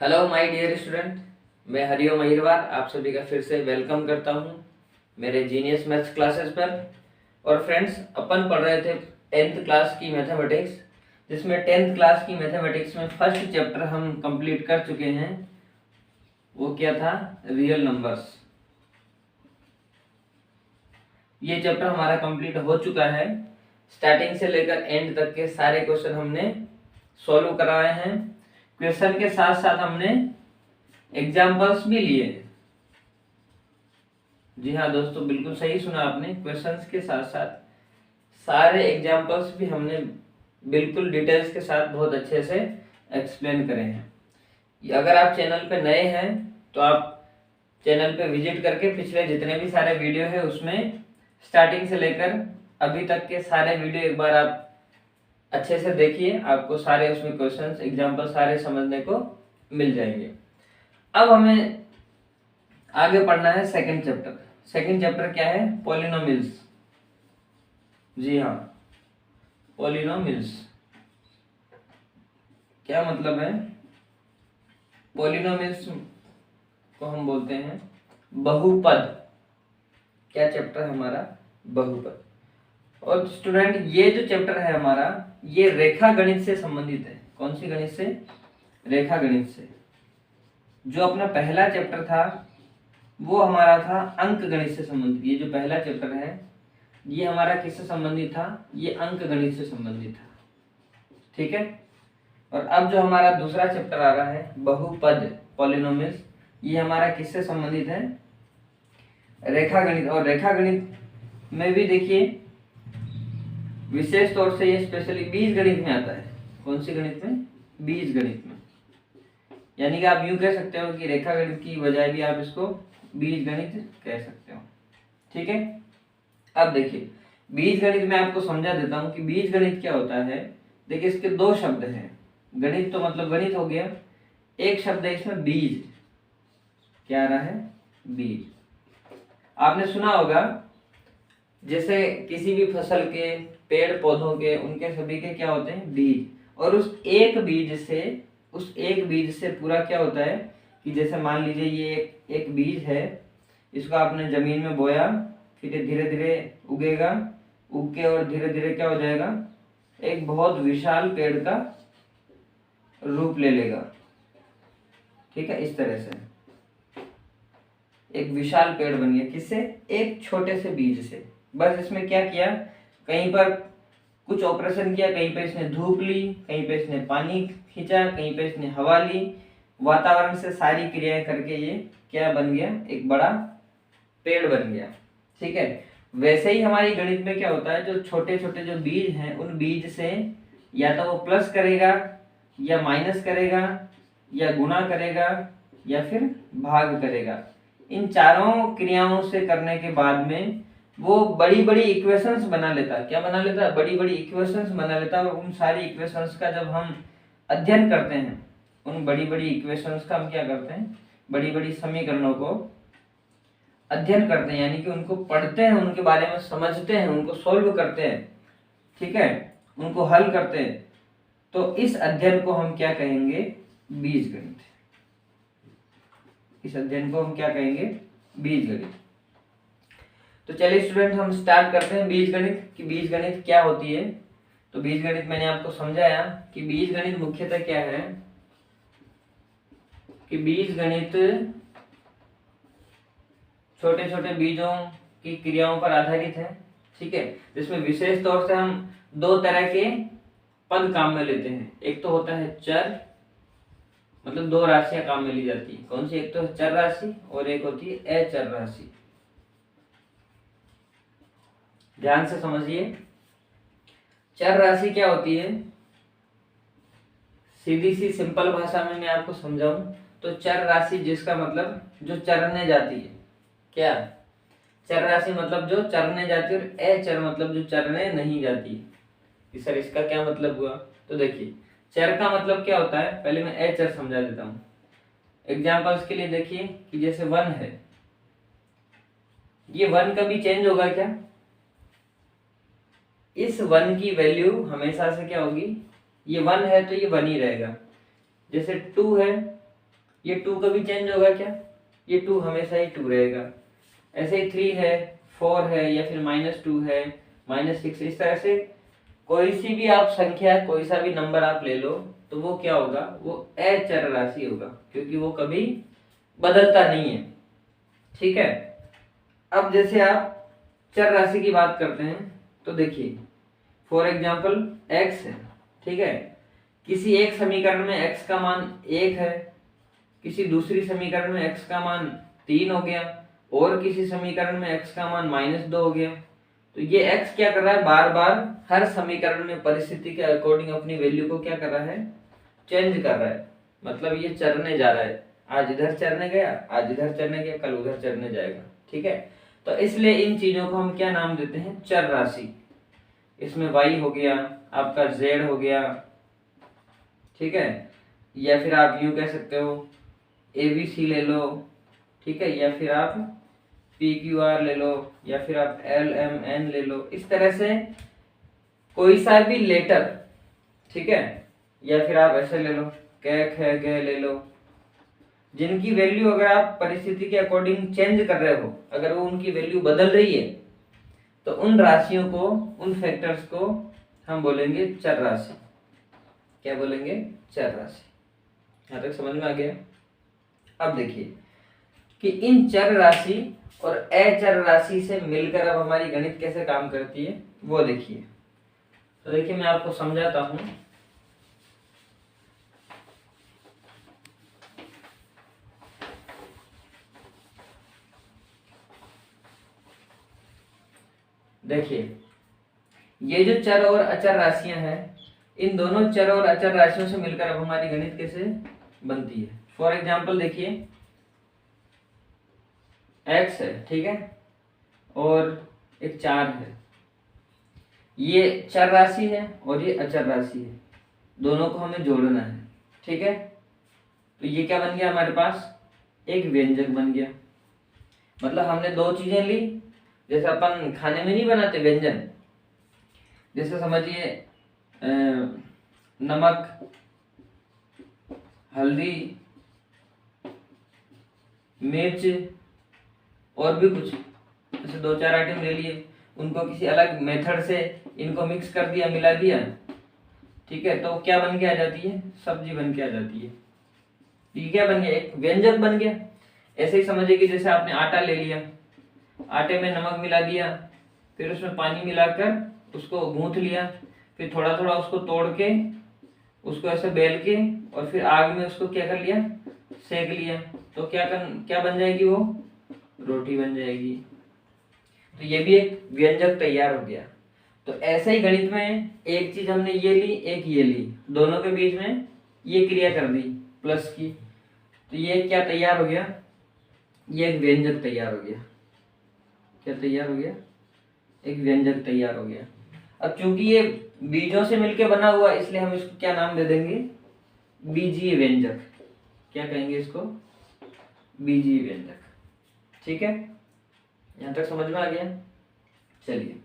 Hello my dear student, मैं हरिओम अहिरवार आप सभी का फिर से वेलकम करता हूं मेरे जीनियस मैथ्स क्लासेस पर। और फ्रेंड्स, अपन पढ़ रहे थे 10th क्लास की मैथमेटिक्स, जिसमें 10th क्लास की मैथमेटिक्स में फर्स्ट चैप्टर हम कंप्लीट कर चुके हैं। वो क्या था? Real numbers. ये चैप्टर हमारा कंप्लीट हो चुका है। स्टार्टिंग से लेकर एंड तक के सारे क्वेश्चन हमने सॉल्व कराए हैं। क्वेश्चन के साथ साथ हमने एग्जाम्पल्स भी लिए। जी हाँ दोस्तों, बिल्कुल सही सुना आपने। क्वेश्चंस के साथ साथ सारे एग्जाम्पल्स भी हमने बिल्कुल डिटेल्स के साथ बहुत अच्छे से एक्सप्लेन करे हैं। अगर आप चैनल पे नए हैं तो आप चैनल पे विजिट करके पिछले जितने भी सारे वीडियो है उसमें स्टार्टिंग से लेकर अभी तक के सारे वीडियो एक बार आप अच्छे से देखिए। आपको सारे उसमें क्वेश्चंस एग्जाम्पल सारे समझने को मिल जाएंगे। अब हमें आगे पढ़ना है सेकंड चैप्टर। सेकंड चैप्टर क्या है? पॉलिनोमियल्स। जी हाँ, पॉलिनोमियल्स क्या मतलब है? पॉलिनोमियल्स को हम बोलते हैं बहुपद। क्या चैप्टर है हमारा? बहुपद। और स्टूडेंट, ये जो चैप्टर है हमारा, ये रेखा गणित से संबंधित है। कौन सी गणित से? रेखा गणित से। जो अपना पहला चैप्टर था वो हमारा था अंक गणित से संबंधित। ये जो पहला चैप्टर है ये हमारा किससे संबंधित था? ये अंक गणित से संबंधित था। ठीक है। और अब जो हमारा दूसरा चैप्टर आ रहा है बहुपद, पॉलिनोमियल्स, ये हमारा किससे संबंधित है? रेखा गणित। और रेखा गणित में भी देखिए विशेष तौर से ये स्पेशली बीज गणित में आता है। कौन सी गणित में? बीज गणित में। यानी कि आप यूं कह सकते हो कि रेखा गणित की बजाय भी आप इसको बीज गणित कह सकते हो। ठीक है। अब देखिए, बीज गणित में आपको समझा देता हूं कि बीज गणित क्या होता है। देखिए, इसके दो शब्द हैं। गणित तो मतलब गणित हो गया, एक शब्द है इसमें बीज। क्या आ रहा है? बीज। आपने सुना होगा जैसे किसी भी फसल के, पेड़ पौधों के, उनके सभी के क्या होते हैं? बीज। और उस एक बीज से पूरा क्या होता है कि जैसे मान लीजिए ये एक बीज है, इसको आपने जमीन में बोया, फिर धीरे धीरे उगेगा, उग के और धीरे धीरे क्या हो जाएगा? एक बहुत विशाल पेड़ का रूप ले लेगा। ठीक है, इस तरह से एक विशाल पेड़ बन गया। किससे? एक छोटे से बीज से। बस इसमें क्या किया, कहीं पर कुछ ऑपरेशन किया, कहीं पे इसने धूप ली, कहीं पे इसने पानी खींचा, कहीं पे इसने हवा ली, वातावरण से सारी क्रियाएं करके ये क्या बन गया? एक बड़ा पेड़ बन गया। ठीक है। वैसे ही हमारी गणित में क्या होता है, जो छोटे छोटे जो बीज हैं उन बीज से या तो वो प्लस करेगा या माइनस करेगा या गुणा करेगा या फिर भाग करेगा। इन चारों क्रियाओं से करने के बाद में वो बड़ी बड़ी इक्वेशंस बना लेता है। क्या बना लेता है? बड़ी बड़ी इक्वेशंस बना लेता है। और उन सारी इक्वेशंस का जब हम अध्ययन करते हैं, उन बड़ी बड़ी इक्वेशंस का हम क्या करते हैं? बड़ी बड़ी समीकरणों को अध्ययन करते हैं, यानी कि उनको पढ़ते हैं, उनके बारे में समझते हैं, उनको सॉल्व करते हैं। ठीक है, उनको हल करते हैं। तो इस अध्ययन को हम क्या कहेंगे? बीज गणित। इस अध्ययन को हम क्या कहेंगे? बीज गणित। तो चलिए स्टूडेंट, हम स्टार्ट करते हैं बीज गणित कि बीज गणित क्या होती है। तो बीज गणित मैंने आपको समझाया कि बीज गणित मुख्यतः क्या है कि बीज गणित छोटे छोटे बीजों की क्रियाओं पर आधारित है। ठीक है, जिसमें विशेष तौर से हम दो तरह के पद काम में लेते हैं। एक तो होता है चर, मतलब दो राशियां काम में ली जाती है। कौन सी? एक तो चर राशि और एक होती है अचर राशि। ध्यान से समझिए, चर राशि क्या होती है? सीधी सी सिंपल भाषा में मैं आपको समझाऊं तो चर राशि जिसका मतलब जो चरने जाती है। क्या? चर राशि मतलब जो चरने जाती है, और अचर मतलब जो चरने नहीं जाती है। सर इसका क्या मतलब हुआ? तो देखिए, चर का मतलब क्या होता है, पहले मैं अचर समझा देता हूं। एग्जांपल्स के लिए देखिए कि जैसे 1 है, ये 1 कभी चेंज होगा क्या? इस 1 की वैल्यू हमेशा से क्या होगी? ये 1 है तो ये 1 ही रहेगा। जैसे 2 है ये 2 कभी चेंज होगा क्या? ये 2 हमेशा ही 2 रहेगा। ऐसे ही 3 है, 4 है, या फिर -2 है, -6, इस तरह से कोई सी भी आप संख्या, कोई सा भी नंबर आप ले लो, तो वो क्या होगा? वो अचर राशि होगा, क्योंकि वो कभी बदलता नहीं है। ठीक है। अब जैसे आप चर राशि की बात करते हैं, तो देखिए फॉर एग्जाम्पल x है, ठीक है। किसी एक समीकरण में x का मान 1 है, किसी दूसरी समीकरण में x का मान 3 हो गया, और किसी समीकरण में x का मान -2 हो गया। तो ये x क्या कर रहा है? बार बार हर समीकरण में परिस्थिति के अकॉर्डिंग अपनी वैल्यू को क्या कर रहा है? चेंज कर रहा है। मतलब ये चरने जा रहा है, आज इधर चरने गया, आज इधर चरने गया, कल उधर चरने जाएगा। ठीक है। तो इसलिए इन चीजों को हम क्या नाम देते हैं? चर राशि। इसमें y हो गया, आपका z हो गया, ठीक है, या फिर आप यूं कह सकते हो ABC ले लो, ठीक है, या फिर आप PQR ले लो, या फिर आप LMN ले लो। इस तरह से कोई सा भी लेटर, ठीक है, या फिर आप ऐसे ले लो क ख ग ले लो, जिनकी वैल्यू अगर आप परिस्थिति के अकॉर्डिंग चेंज कर रहे हो, अगर वो उनकी वैल्यू बदल रही है, तो उन राशियों को, उन फैक्टर्स को हम बोलेंगे चर राशि। क्या बोलेंगे? चर राशि। यहाँ तक समझ में आ गया? अब देखिए कि इन चर राशि और अचर राशि से मिलकर अब हमारी गणित कैसे काम करती है वो देखिए। तो देखिए मैं आपको समझाता हूं। देखिए ये जो चर और अचर राशियां हैं, इन दोनों चर और अचर राशियों से मिलकर अब हमारी गणित कैसे बनती है। फॉर एग्जाम्पल देखिए x है, ठीक है, और एक 4 है। ये चर राशि है और ये अचर राशि है, दोनों को हमें जोड़ना है। ठीक है। तो ये क्या बन गया हमारे पास? एक व्यंजक बन गया। मतलब हमने दो चीजें ली, जैसे अपन खाने में नहीं बनाते व्यंजन, जैसे समझिए नमक, हल्दी, मिर्च और भी कुछ, जैसे 2-4 आइटम ले लिए, उनको किसी अलग मेथड से इनको मिक्स कर दिया, मिला दिया, ठीक है, तो क्या बन के आ जाती है? सब्जी बन के आ जाती है। ये क्या बन गया? एक व्यंजक बन गया। ऐसे ही समझिए कि जैसे आपने आटा ले लिया, आटे में नमक मिला दिया, फिर उसमें पानी मिलाकर उसको गूंथ लिया, फिर थोड़ा थोड़ा उसको तोड़ के उसको ऐसे बेल के और फिर आग में उसको क्या कर लिया? सेक लिया। तो क्या बन जाएगी? वो रोटी बन जाएगी। तो ये भी एक व्यंजक तैयार हो गया। तो ऐसे ही गणित में एक चीज हमने ये ली, एक ये ली, दोनों के बीच में ये क्रिया कर दी प्लस की, तो ये क्या तैयार हो गया? ये एक व्यंजक तैयार हो गया। क्या तैयार हो गया? एक व्यंजक तैयार हो गया। अब चूंकि ये बीजों से मिलके बना हुआ, इसलिए हम इसको क्या नाम दे देंगे? बीजीय व्यंजक। क्या कहेंगे इसको? बीजीय व्यंजक। ठीक है, यहां तक समझ में आ गया? चलिए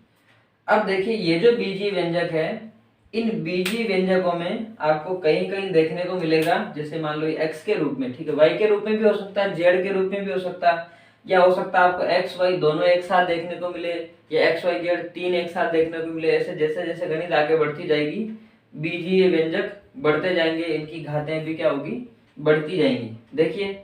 अब देखिए ये जो बीजीय व्यंजक है, इन बीजीय व्यंजकों में आपको कहीं कहीं देखने को मिलेगा, जैसे मान लो x के रूप में, ठीक है, y के रूप में भी हो सकता है, z के रूप में भी हो सकता है, या हो सकता है आपको x y दोनों एक साथ देखने को मिले, या x y z तीन एक साथ देखने को मिले। ऐसे जैसे जैसे गणित आगे बढ़ती जाएगी, बीजीय व्यंजक बढ़ते जाएंगे, इनकी घातें भी क्या होगी? बढ़ती जाएंगी। देखिए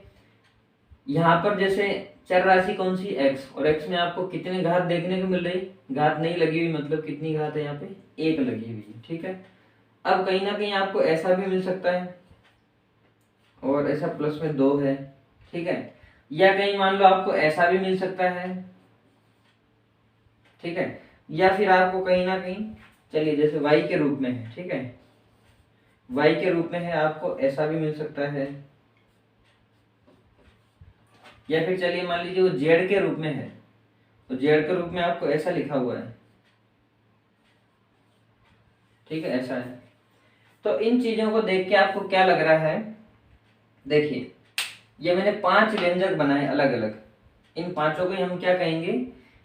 यहाँ पर जैसे चर राशि कौन सी? x, और x में आपको कितने घात देखने को मिल रही? घात नहीं लगी हुई, मतलब कितनी घात है यहाँ पे? 1 लगी हुई है। ठीक है। अब कहीं ना कहीं आपको ऐसा भी मिल सकता है, और ऐसा प्लस में 2 है, ठीक है, या कहीं मान लो आपको ऐसा भी मिल सकता है, ठीक है, या फिर आपको कहीं ना कहीं, चलिए जैसे y के रूप में है, ठीक है, y के रूप में है, आपको ऐसा भी मिल सकता है, या फिर चलिए मान लीजिए वो z के रूप में है, तो z के रूप में आपको ऐसा लिखा हुआ है, ठीक है, ऐसा है। तो इन चीजों को देख के आपको क्या लग रहा है? देखिए ये मैंने 5 व्यंजक बनाए अलग अलग, इन पांचों को हम क्या कहेंगे?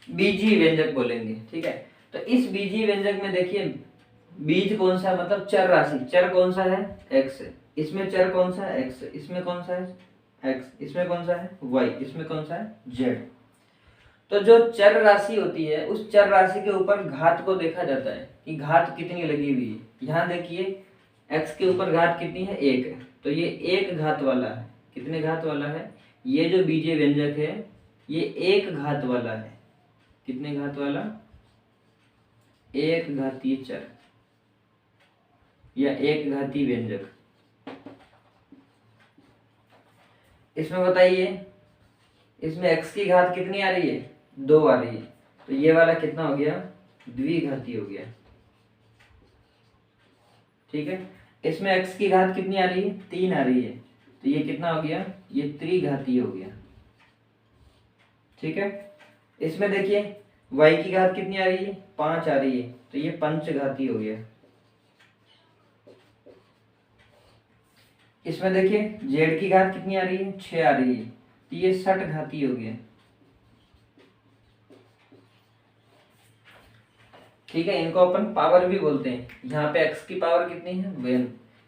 बीजीय व्यंजक बोलेंगे। ठीक है। तो इस बीजीय व्यंजक में देखिए बीज कौन सा? मतलब चर राशि। चर कौन सा है? x है। इसमें चर कौन सा है? x है। इसमें कौन सा है? x, इसमें कौन सा है y, इसमें कौन सा है z। तो जो चर राशि होती है उस चर राशि के ऊपर घात को देखा जाता है कि घात कितनी लगी हुई है। यहाँ देखिए x के ऊपर घात कितनी है 1, तो ये 1 घात वाला है। कितने घात वाला है? ये जो बीजीय व्यंजक है ये 1 घात वाला है। कितने घात वाला? 1 घातीय चर या 1 घातीय व्यंजक। इसमें बताइए, इसमें x की घात कितनी आ रही है? 2 आ रही है, तो ये वाला कितना हो गया? द्विघाती हो गया। ठीक है, इसमें x की घात कितनी आ रही है? 3 आ रही है, तो ये कितना हो गया? ये त्रिघातीय हो गया। ठीक है, इसमें देखिए y की घात कितनी आ रही है? 5 आ रही है, तो ये पंचघातीय हो गया। इसमें देखिए z की घात कितनी आ रही है? 6 आ रही है, तो ये षटघातीय हो गया। ठीक है, इनको अपन पावर भी बोलते हैं। यहाँ पे x की पावर कितनी है? 1,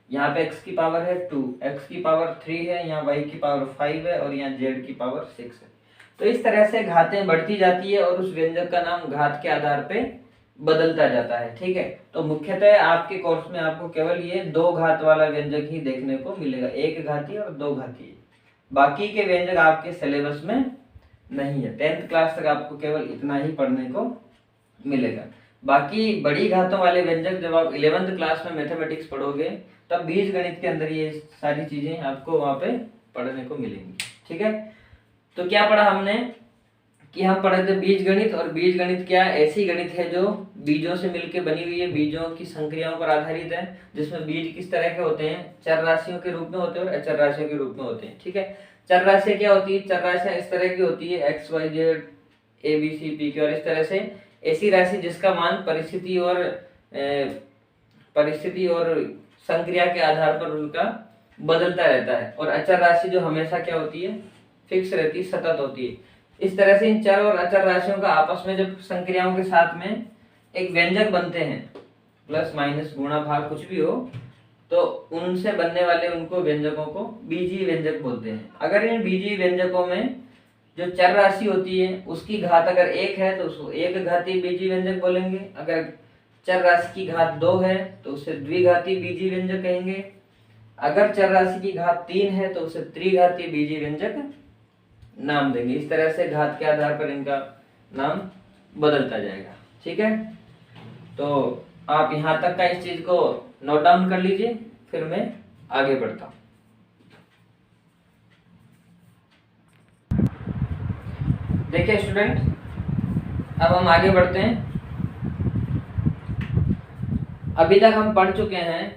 यहाँ पे x की पावर है 2, x की पावर 3 है, यहाँ y की पावर 5 है और यहाँ z की पावर 6 है। तो इस तरह से घातें बढ़ती जाती है और उस व्यंजक का नाम घात के आधार पे बदलता जाता है। ठीक है, तो मुख्यतः आपके कोर्स में आपको केवल ये 2 घात वाला व्यंजक ही देखने को मिलेगा, 1 घातीय और 2 घातीय। बाकी के व्यंजक आपके सिलेबस में नहीं है। 10th क्लास तक आपको केवल इतना ही पढ़ने को मिलेगा। बाकी बड़ी घातों वाले व्यंजक जब आप 11th क्लास में मैथमेटिक्स पढ़ोगे तब बीज गणित के अंदर ये सारी चीजें आपको वहां पे पढ़ने को मिलेंगी। ठीक है, तो क्या पढ़ा हमने कि हम पढ़े थे बीज गणित। और बीज गणित क्या? ऐसी गणित है जो बीजों से मिलकर बनी हुई है, बीजों की संक्रियाओं पर आधारित है, जिसमें बीज किस तरह के होते हैं? चर राशियों के रूप में होते हैं और अचर राशियों के रूप में होते हैं। ठीक है, चर राशियां क्या होती है? चर राशियां इस तरह की होती है x y z a b c p q, और इस तरह से ऐसी राशि जिसका मान परिस्थिति और संक्रिया के आधार पर उनका बदलता रहता है। और अचर राशि जो हमेशा क्या होती है? फिक्स रहती है, सतत होती है। इस तरह से इन चर और अचर राशियों का आपस में जब संक्रियाओं के साथ में एक व्यंजक बनते हैं, प्लस माइनस गुणा भाग कुछ भी हो, तो उनसे बनने वाले उनको व्यंजकों को बीजीय व्यंजक बोलते हैं। अगर इन बीजीय व्यंजकों में जो चर राशि होती है उसकी घात अगर 1 है तो उसको 1 घातीय बीजीय व्यंजक बोलेंगे। अगर चर राशि की घात 2 है तो उसे द्विघातीय बीजीय व्यंजक कहेंगे। अगर चर राशि की घात 3 है तो उसे त्रिघातीय बीजीय व्यंजक नाम देंगे। इस तरह से घात के आधार पर इनका नाम बदलता जाएगा। ठीक है, तो आप यहां तक का इस चीज को नोट डाउन कर लीजिए, फिर मैं आगे बढ़ता हूं। देखिए स्टूडेंट, अब हम आगे बढ़ते हैं। अभी तक हम पढ़ चुके हैं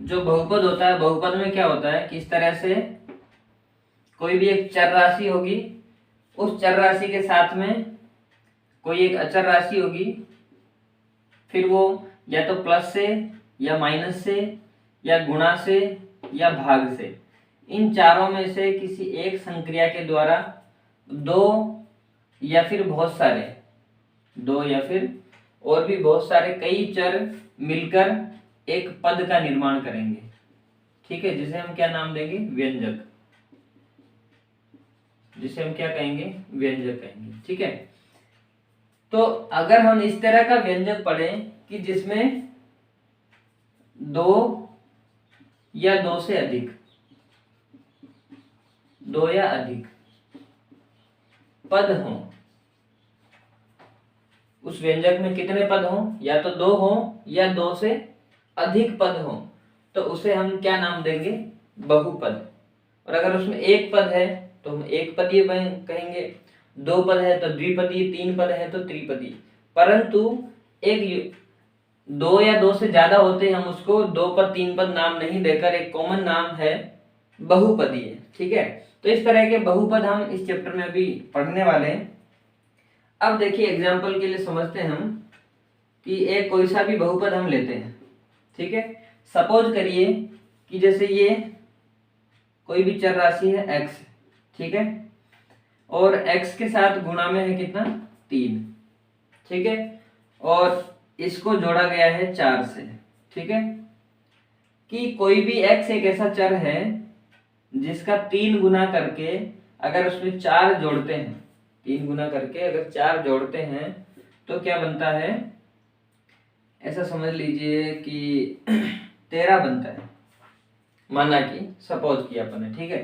जो बहुपद होता है। बहुपद में क्या होता है कि इस तरह से कोई भी एक चर राशि होगी, उस चर राशि के साथ में कोई एक अचर राशि होगी, फिर वो या तो प्लस से या माइनस से या गुणा से या भाग से, इन चारों में से किसी एक संक्रिया के द्वारा दो या फिर और भी बहुत सारे कई चर मिलकर एक पद का निर्माण करेंगे। ठीक है, जिसे हम क्या नाम देंगे? व्यंजक। जिसे हम क्या कहेंगे? व्यंजक कहेंगे। ठीक है, तो अगर हम इस तरह का व्यंजक पढ़ें कि जिसमें 2 या 2 से अधिक, 2 या अधिक पद हों, उस व्यंजक में कितने पद हों? या तो 2 हों या 2 से अधिक पद हों, तो उसे हम क्या नाम देंगे? बहुपद। और अगर उसमें 1 पद है तो हम एक पदीय कहेंगे, 2 पद है तो द्विपदीय, 3 पद है तो त्रिपदीय। परंतु एक 2 या 2 से ज्यादा होते हम उसको 2 पद 3 पद नाम नहीं देकर एक कॉमन नाम है बहुपदीय। ठीक है, तो इस तरह के बहुपद हम इस चैप्टर में अभी पढ़ने वाले हैं। अब देखिए एग्जाम्पल के लिए समझते हैं हम कि एक कोई सा भी बहुपद हम लेते हैं। ठीक है, सपोज करिए कि जैसे ये कोई भी चर राशि है x, ठीक है, और x के साथ गुणा में है कितना? 3। ठीक है, और इसको जोड़ा गया है 4 से। ठीक है, कि कोई भी x एक ऐसा चर है जिसका 3 गुना करके अगर उसमें 4 जोड़ते हैं, 3 गुना करके अगर 4 जोड़ते हैं तो क्या बनता है, ऐसा समझ लीजिए कि 13 बनता है, माना कि सपोज किया अपन ने, ठीक है।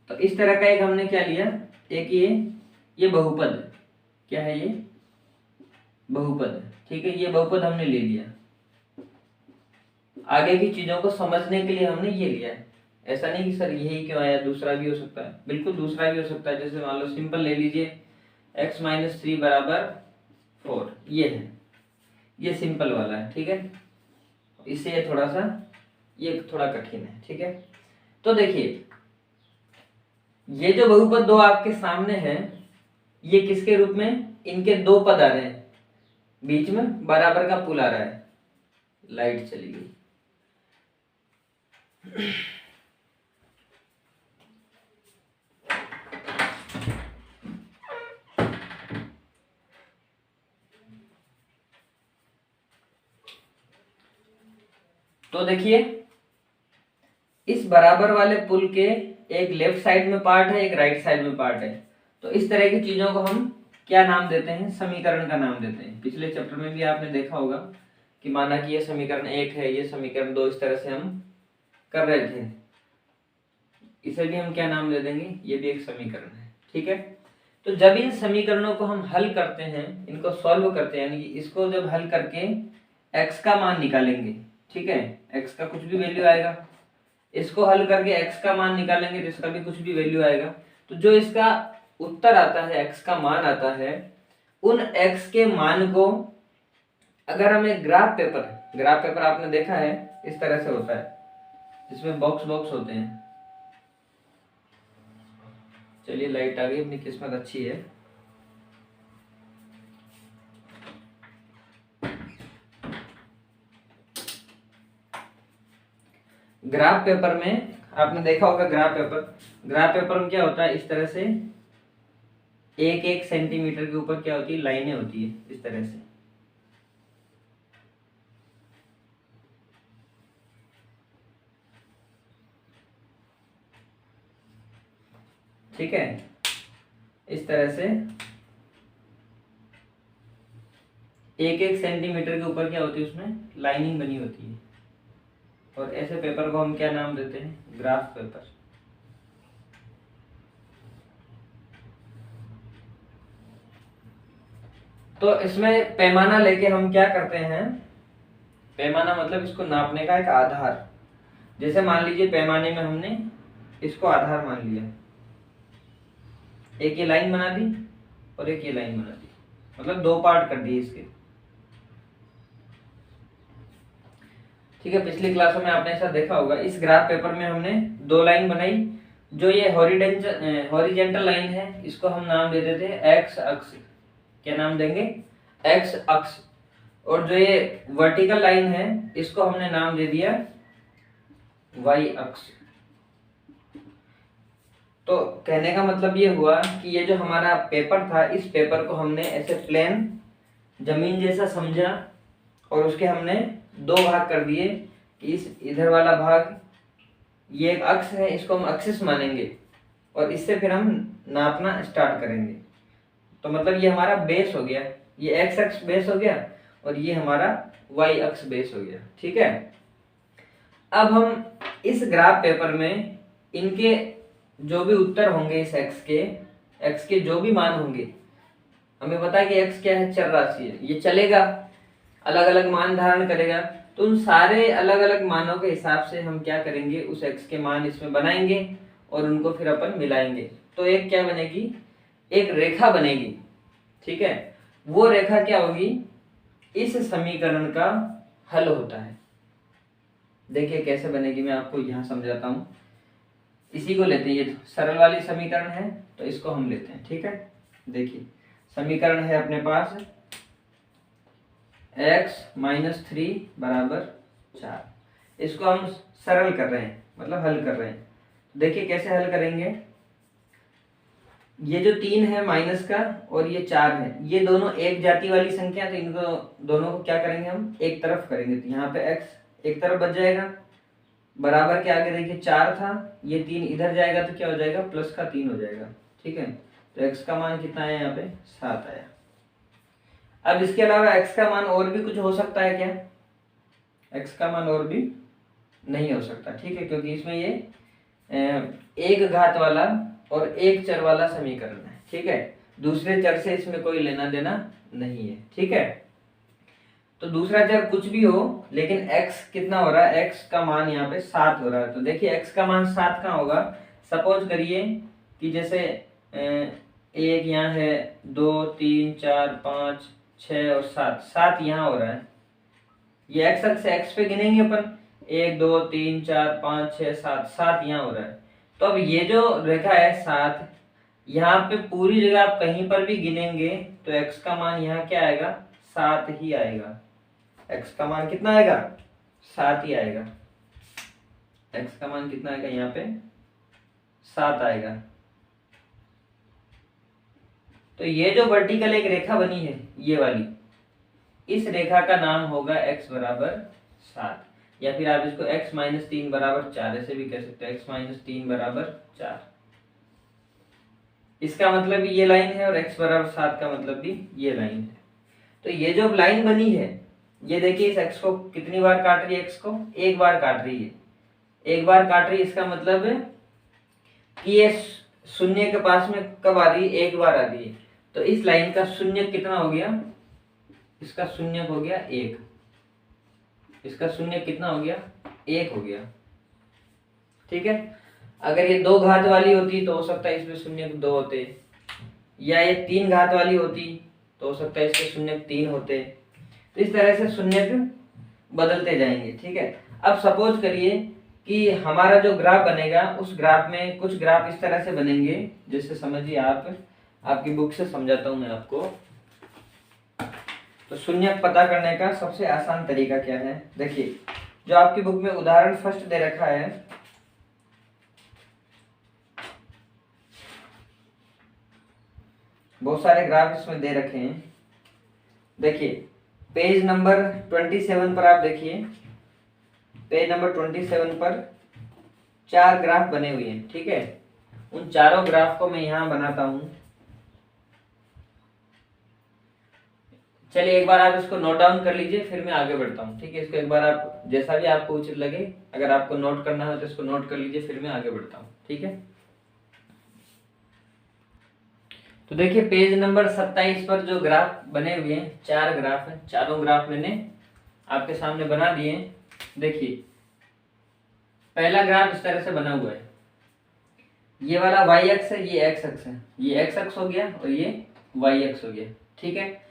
तो इस तरह का एक हमने क्या लिया, एक ये बहुपद है, क्या है ये बहुपद है, ठीक है। ये बहुपद हमने ले लिया, आगे की चीजों को समझने के लिए हमने ये लिया है। ऐसा नहीं कि सर यही क्यों आया, दूसरा भी हो सकता है, बिल्कुल दूसरा भी हो सकता है। जैसे मान लो सिंपल ले लीजिए x - 3 बराबर 4, ये है, ये सिंपल वाला है, ठीक है। इससे ये थोड़ा कठिन है, ठीक है। तो देखिए ये जो बहुपद दो आपके सामने है, ये किसके रूप में, इनके दो पद आ रहे हैं, बीच में बराबर का पुल आ रहा है। लाइट चली गई। तो देखिए इस बराबर वाले पुल के एक लेफ्ट साइड में पार्ट है, एक राइट साइड में पार्ट है। तो इस तरह की चीजों को हम क्या नाम देते हैं, समीकरण का नाम देते हैं। पिछले चैप्टर में भी आपने देखा होगा कि माना कि ये समीकरण 1 है, ये समीकरण 2, इस तरह से हम कर रहे थे। इसे भी हम क्या नाम दे देंगे, ये भी एक समीकरण है, ठीक है। तो जब इन समीकरणों को हम हल करते हैं, इनको सॉल्व करते हैं, यानी कि इसको जब हल करके x का मान निकालेंगे, ठीक है, x का कुछ भी वैल्यू आएगा, इसको हल करके x का मान निकालेंगे तो इसका भी कुछ भी वैल्यू आएगा। तो जो इसका उत्तर आता है, x का मान आता है, उन x के मान को अगर हमें ग्राफ पेपर आपने देखा है इस तरह से होता है, जिसमें बॉक्स होते हैं। चलिए लाइट आ गई, अपनी किस्मत अच्छी है। ग्राफ पेपर में आपने देखा होगा, ग्राफ पेपर में क्या होता है, इस तरह से 1-1 सेंटीमीटर के ऊपर क्या होती है, लाइनें होती है इस तरह से, ठीक है। इस तरह से 1-1 सेंटीमीटर के ऊपर क्या होती है, उसमें लाइनिंग बनी होती है। और ऐसे पेपर को हम क्या नाम देते हैं, ग्राफ पेपर। तो इसमें पैमाना लेके हम क्या करते हैं, पैमाना मतलब इसको नापने का एक आधार। जैसे मान लीजिए पैमाने में हमने इसको आधार मान लिया, एक ये लाइन बना दी और एक ये लाइन बना दी, मतलब 2 पार्ट कर दिए इसके, ठीक है। पिछली क्लासों में आपने ऐसा देखा होगा, इस ग्राफ पेपर में हमने 2 लाइन बनाई। जो ये हॉरिजेंटल लाइन है, इसको हम नाम दे देते हैं एक्स अक्ष। क्या नाम देंगे, एक्स अक्ष। और जो ये वर्टिकल लाइन है, इसको हमने नाम दे दिया वाई अक्ष। तो कहने का मतलब ये हुआ कि ये जो हमारा पेपर था, इस पेपर को हमने ऐसे प्लेन जमीन जैसा समझा और उसके हमने 2 भाग कर दिए कि इस इधर वाला भाग ये एक अक्ष है, इसको हम एक्सिस मानेंगे और इससे फिर हम नापना स्टार्ट करेंगे। तो मतलब ये हमारा बेस हो गया, ये एक्स अक्ष बेस हो गया और ये हमारा वाई अक्ष बेस हो गया, ठीक है। अब हम इस ग्राफ पेपर में इनके जो भी उत्तर होंगे, इस एक्स के जो भी मान होंगे, हमें पता है कि एक्स क्या है, चर राशि है, ये चलेगा, अलग अलग मान धारण करेगा। तो उन सारे अलग अलग मानों के हिसाब से हम क्या करेंगे, उस एक्स के मान इसमें बनाएंगे और उनको फिर अपन मिलाएंगे। तो एक क्या बनेगी, एक रेखा बनेगी, ठीक है। वो रेखा क्या होगी, इस समीकरण का हल होता है। देखिए कैसे बनेगी, मैं आपको यहाँ समझाता हूँ। इसी को लेते हैं, ये सरल वाली समीकरण है तो इसको हम लेते हैं, ठीक है। देखिए समीकरण है अपने पास x - 3 बराबर 4। इसको हम सरल कर रहे हैं, मतलब हल कर रहे हैं। देखिए कैसे हल करेंगे, ये जो 3 है माइनस का और ये 4 है, ये दोनों एक जाति वाली संख्या, तो इनको दोनों को क्या करेंगे, हम एक तरफ करेंगे। तो यहाँ पे x एक तरफ बच जाएगा बराबर के आगे देखिए 4 था, ये 3 इधर जाएगा तो क्या हो जाएगा, प्लस का 3 हो जाएगा। ठीक है, तो x का मान कितना आया यहाँ पे, 7 आया। अब इसके अलावा x का मान और भी कुछ हो सकता है क्या, x का मान और भी नहीं हो सकता। ठीक है, क्योंकि इसमें ये एक घात वाला और एक चर वाला समीकरण है। ठीक है, दूसरे चर से इसमें कोई लेना देना नहीं है। ठीक है, तो दूसरा चर कुछ भी हो, लेकिन x कितना हो रहा है, x का मान यहाँ पे 7 हो रहा है। तो देखिए x का मान 7 कहाँ होगा, सपोज करिए कि जैसे एक यहाँ है, 2 3 4 5 6 और 7 यहाँ हो रहा है। ये x अक्ष से x पे गिनेंगे अपन, 1 2 3 4 5 6 7 यहाँ हो रहा है। तो अब ये जो रेखा है 7, यहाँ पे पूरी जगह आप कहीं पर भी गिनेंगे तो x का मान यहाँ क्या आएगा, 7 ही आएगा। x का मान कितना आएगा, 7 ही आएगा। x का मान कितना आएगा, यहाँ पे 7 आएगा। तो ये जो वर्टिकल एक रेखा बनी है ये वाली, इस रेखा का नाम होगा x बराबर 7, या फिर आप इसको x माइनस 3 बराबर 4 ऐसे भी कह सकते हैं, x माइनस 3 बराबर 4। इसका मतलब भी ये लाइन है और x बराबर 7 का मतलब भी ये लाइन है। तो ये जो लाइन बनी है, ये देखिए इस x को कितनी बार काट रही है, x को एक बार काट रही है, एक बार काट रही है। इसका मतलब है कि ये शून्य के पास में कब आ रही है, एक बार आ रही है। तो इस लाइन का शून्य कितना हो गया, इसका शून्य हो गया 1, इसका शून्य कितना हो गया, 1 हो गया। ठीक है, अगर ये 2 घात वाली होती तो हो सकता है इसमें शून्य 2 होते, या ये 3 घात वाली होती तो हो सकता है इसके शून्य 3 होते। तो इस तरह से शून्य बदलते जाएंगे। ठीक है, अब सपोज करिए कि हमारा जो ग्राफ बनेगा, उस ग्राफ में कुछ ग्राफ इस तरह से बनेंगे, जैसे समझिए आप, आपकी बुक से समझाता हूं मैं आपको। तो शून्य पता करने का सबसे आसान तरीका क्या है, देखिए जो आपकी बुक में उदाहरण फर्स्ट दे रखा है, बहुत सारे ग्राफ इसमें दे रखे हैं। देखिए पेज नंबर 27 पर आप देखिए, पेज नंबर 27 पर 4 ग्राफ बने हुए हैं। ठीक है, उन चारों ग्राफ को मैं यहां बनाता हूं। चलिए एक बार आप इसको नोट डाउन कर लीजिए, फिर मैं आगे बढ़ता हूँ। ठीक है, इसको एक बार आप जैसा भी आपको उचित लगे, अगर आपको नोट करना हो तो इसको नोट कर लीजिए, फिर मैं आगे बढ़ता हूँ। ठीक है, तो देखिए पेज नंबर 27 पर जो ग्राफ बने हुए हैं, 4 ग्राफ हैं, चारों ग्राफ मैंने आपके सामने बना दिए। देखिए पहला ग्राफ इस तरह से बना हुआ है, ये वाला y अक्ष है, ये x अक्ष है, ये x अक्ष हो गया और ये y अक्ष हो गया। ठीक है,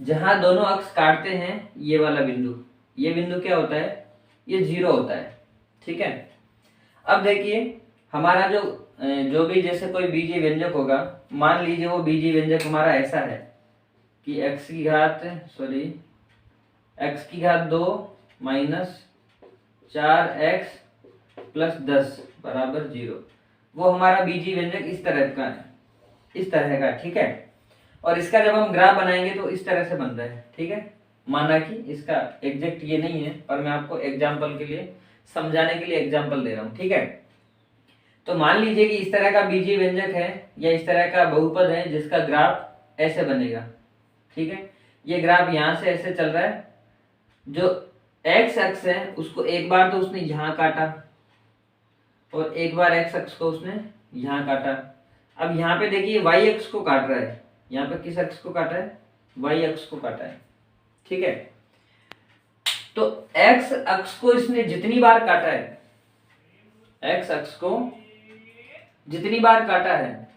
जहां दोनों अक्ष काटते हैं ये वाला बिंदु, ये बिंदु क्या होता है, ये 0 होता है। ठीक है, अब देखिए हमारा जो भी जैसे कोई बीजीय व्यंजक होगा, मान लीजिए वो बीजीय व्यंजक हमारा ऐसा है कि x की घात 2 माइनस 4x प्लस 10 बराबर 0। वो हमारा बीजीय व्यंजक इस तरह का है, इस तरह का। ठीक है, और इसका जब हम ग्राफ बनाएंगे तो इस तरह से बन रहा है। ठीक है, माना कि इसका एग्जैक्ट ये नहीं है, पर मैं आपको एग्जाम्पल के लिए, समझाने के लिए एग्जाम्पल दे रहा हूँ। ठीक है, तो मान लीजिए कि इस तरह का बीजीय व्यंजक है या इस तरह का बहुपद है जिसका ग्राफ ऐसे बनेगा। ठीक है, ये ग्राफ यहाँ से ऐसे चल रहा है, जो x अक्ष है उसको एक बार तो उसने यहाँ काटा और एक बार x अक्ष को उसने यहाँ काटा। अब यहाँ पे देखिए y अक्ष को काट रहा है, यहाँ पे किस अक्ष को काटा है, y अक्ष को काटा है। ठीक है, तो x अक्ष को इसने जितनी बार काटा है, x अक्ष को जितनी बार काटा है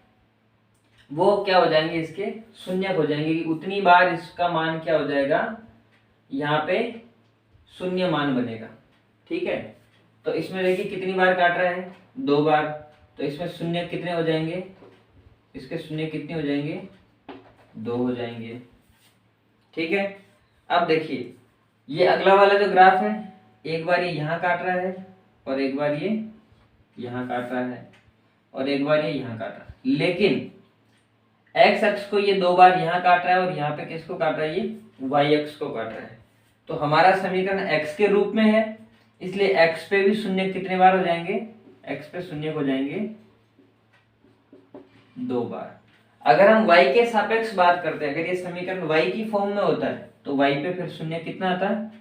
वो क्या हो जाएंगे, इसके शून्य हो जाएंगे, कि उतनी बार इसका मान क्या हो जाएगा, यहाँ पे शून्य मान बनेगा। ठीक है, तो इसमें देखिए कितनी बार काट रहा है, 2 बार, तो इसमें शून्य कितने हो जाएंगे, इसके शून्य कितने हो जाएंगे, 2 हो जाएंगे। ठीक है, अब देखिए ये अगला वाला जो ग्राफ है, एक बार ये यहाँ काट रहा है और एक बार ये यहाँ काट रहा है और एक बार ये यहाँ काट रहा है, लेकिन x अक्ष को ये 2 बार यहाँ काट रहा है और यहाँ पे किसको काट रहा है, ये y अक्ष को काट रहा है। तो हमारा समीकरण x के रूप में है इसलिए x पे भी शून्य कितने बार हो जाएंगे, x पे शून्य हो जाएंगे 2 बार। अगर हम y के सापेक्ष बात करते हैं, अगर ये समीकरण y की फॉर्म में होता है तो y पे फिर शून्य कितना आता है,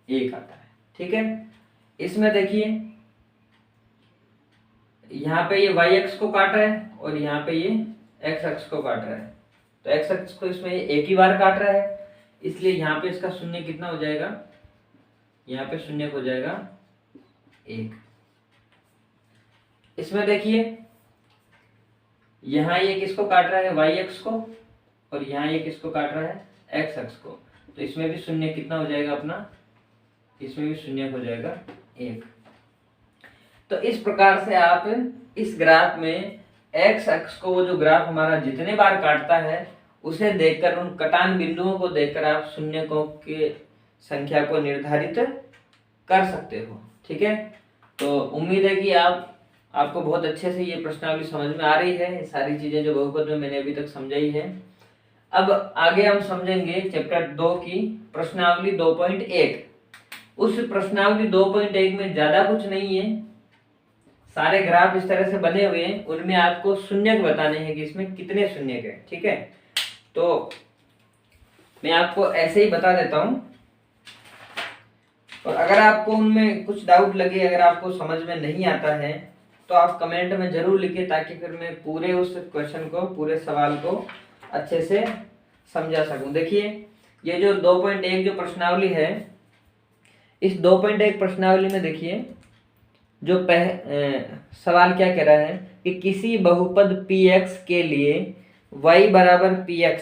1 आता है। ठीक है, इसमें देखिए यहाँ पे ये y अक्ष को काट रहा है और यहाँ पे ये x अक्ष को काट रहा है, तो x अक्ष को इसमें एक ही बार काट रहा है, इसलिए यहाँ पे इसका शून्य कितना हो जाएगा, यहाँ पे शून्य हो जाएगा 1। इसमें देखिए यहाँ ये किसको काट रहा है, y अक्ष को, और यहाँ ये किसको काट रहा है, x अक्ष को, तो इसमें भी शून्य कितना हो जाएगा अपना, इसमें भी शून्य हो जाएगा 1। तो इस प्रकार से आप इस ग्राफ में x अक्ष को, वो जो ग्राफ हमारा जितने बार काटता है उसे देखकर, उन कटान बिंदुओं को देखकर आप शून्यकों के संख्या को निर्धारित कर सकते हो। ठीक है, तो उम्मीद है कि आपको बहुत अच्छे से ये प्रश्नावली समझ में आ रही है, ये सारी चीजें जो बहुपद में मैंने अभी तक समझाई है। अब आगे हम समझेंगे चैप्टर 2 की प्रश्नावली 2.1। उस प्रश्नावली 2.1 में ज्यादा कुछ नहीं है, सारे ग्राफ इस तरह से बने हुए हैं, उनमें आपको शून्यक बताने हैं कि इसमें कितने शून्यक है। ठीक है, तो मैं आपको ऐसे ही बता देता हूं, और अगर आपको उनमें कुछ डाउट लगे, अगर आपको समझ में नहीं आता है तो आप कमेंट में जरूर लिखिए, ताकि फिर मैं पूरे उस क्वेश्चन को, पूरे सवाल को अच्छे से समझा सकूं। देखिए ये जो 2.1 जो प्रश्नावली है, इस 2.1 प्रश्नावली में देखिए जो सवाल क्या कह रहा है कि किसी बहुपद px के लिए y बराबर px,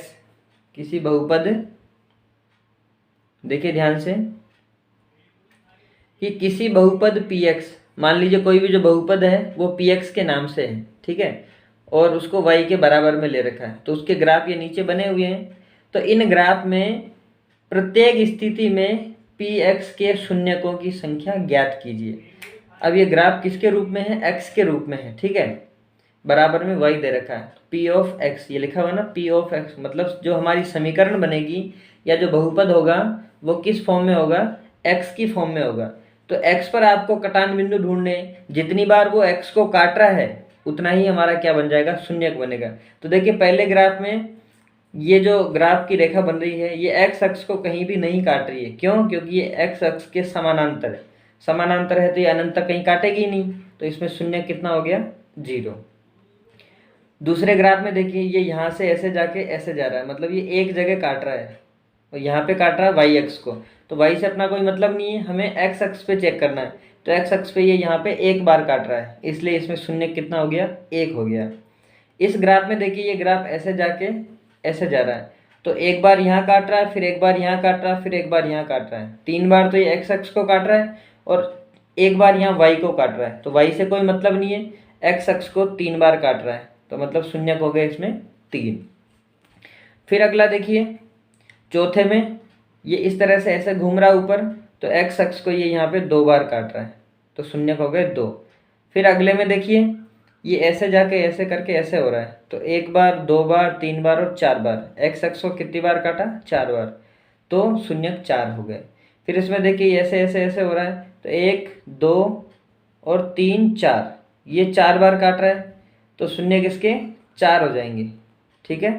किसी बहुपद, देखिए ध्यान से, कि किसी बहुपद px, मान लीजिए कोई भी जो बहुपद है वो px के नाम से है, ठीक है, और उसको y के बराबर में ले रखा है, तो उसके ग्राफ ये नीचे बने हुए हैं। तो इन ग्राफ में प्रत्येक स्थिति में px के शून्यकों की संख्या ज्ञात कीजिए। अब ये ग्राफ किसके रूप में है, x के रूप में है, ठीक है, बराबर में y दे रखा है, p ऑफ x, ये लिखा हुआ ना p ऑफ x, मतलब जो हमारी समीकरण बनेगी या जो बहुपद होगा वो किस फॉर्म में होगा, x की फॉर्म में होगा। तो x पर आपको कटान बिंदु ढूंढने, जितनी बार वो x को काट रहा है उतना ही हमारा क्या बन जाएगा, शून्यक बनेगा। तो देखिए पहले ग्राफ में ये जो ग्राफ की रेखा बन रही है ये x अक्ष को कहीं भी नहीं काट रही है, क्यों, क्योंकि ये x अक्ष के समानांतर है, समानांतर है तो ये अनंत तक कहीं काटेगी नहीं, तो इसमें शून्य कितना हो गया, 0। दूसरे ग्राफ में देखिए ये यहाँ से ऐसे जाके ऐसे जा रहा है, मतलब ये एक जगह काट रहा है, और यहाँ पे काट रहा है वाई अक्ष को, तो वाई से अपना कोई मतलब नहीं है, हमें एक्स अक्ष पे चेक करना है, तो एक्स अक्ष पे ये यहाँ पे एक बार काट रहा है, इसलिए इसमें शून्य कितना हो गया, 1 हो गया। इस ग्राफ में देखिए ये ग्राफ ऐसे जाके ऐसे जा रहा है, तो एक बार यहाँ काट रहा है, फिर एक बार यहाँ काट रहा है, फिर एक बार यहाँ काट रहा है, 3 बार तो ये एक्स अक्ष को काट रहा है और एक बार यहाँ वाई को काट रहा है, तो वाई से कोई मतलब नहीं है, एक्स अक्ष को 3 बार काट रहा है, तो मतलब शून्य हो गया इसमें 3। फिर अगला देखिए चौथे में ये इस तरह से ऐसे घूम रहा है ऊपर, तो एक्स अक्ष को ये यहाँ पे 2 बार काट रहा है, तो शून्य हो गए 2। फिर अगले में देखिए ये ऐसे जाके ऐसे करके ऐसे हो रहा है, तो 1 बार, 2 बार, 3 बार और 4 बार, एक्स अक्ष को कितनी बार काटा, 4 बार, तो शून्य 4 हो गए। फिर इसमें देखिए ऐसे ऐसे ऐसे हो रहा है, तो 1, 2 और 3, 4, ये 4 बार काट रहा है, तो शून्य किसके 4 हो जाएंगे, ठीक है,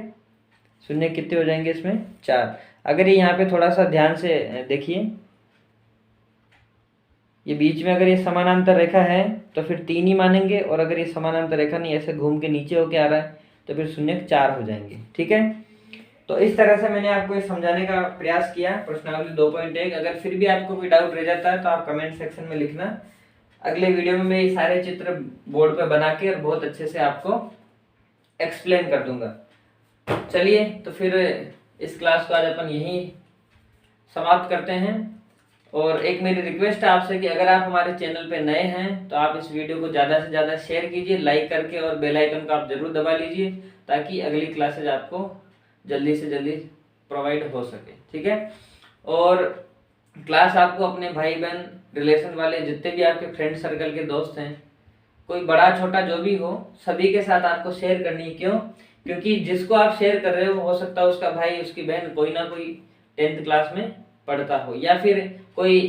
शून्य कितने हो जाएंगे इसमें 4। अगर ये यहाँ पे थोड़ा सा ध्यान से देखिए, ये बीच में अगर ये समानांतर रेखा है तो फिर 3 ही मानेंगे, और अगर ये समानांतर रेखा नहीं ऐसे घूम के नीचे होके आ रहा है तो फिर शून्य 4 हो जाएंगे, ठीक है। तो इस तरह से मैंने आपको ये समझाने का प्रयास किया प्रश्नावली 2.1। अगर फिर भी आपको कोई डाउट रह जाता है तो आप कमेंट सेक्शन में लिखना, अगले वीडियो में मैं ये सारे चित्र बोर्ड पे बना के और बहुत अच्छे से आपको एक्सप्लेन कर दूंगा। चलिए तो फिर इस क्लास को आज अपन यहीं समाप्त करते हैं, और एक मेरी रिक्वेस्ट है आपसे कि अगर आप हमारे चैनल पे नए हैं तो आप इस वीडियो को ज़्यादा से ज़्यादा शेयर कीजिए, लाइक करके, और बेल आइकन को आप जरूर दबा लीजिए, ताकि अगली क्लासेज आपको जल्दी से जल्दी प्रोवाइड हो सके, ठीक है। और क्लास आपको अपने भाई बहन, रिलेशन वाले, जितने भी आपके फ्रेंड सर्कल के दोस्त हैं, कोई बड़ा छोटा जो भी हो, सभी के साथ आपको शेयर करनी है। क्यों, क्योंकि जिसको आप शेयर कर रहे हो सकता है उसका भाई, उसकी बहन कोई ना कोई 10th क्लास में पढ़ता हो, या फिर कोई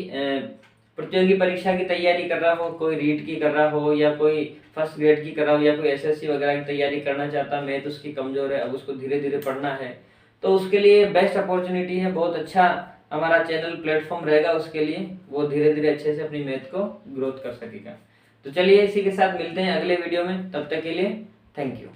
प्रतियोगी परीक्षा की तैयारी कर रहा हो, कोई रीट की कर रहा हो या कोई फर्स्ट ग्रेड की कर रहा हो या कोई एसएससी वगैरह की तैयारी करना चाहता है, मैथ उसकी कमजोर है, अब उसको धीरे धीरे पढ़ना है, तो उसके लिए बेस्ट अपॉर्चुनिटी है, बहुत अच्छा हमारा चैनल प्लेटफॉर्म रहेगा उसके लिए, वो धीरे धीरे अच्छे से अपनी मैथ को ग्रोथ कर सकेगा। तो चलिए इसी के साथ मिलते हैं अगले वीडियो में, तब तक के लिए थैंक यू।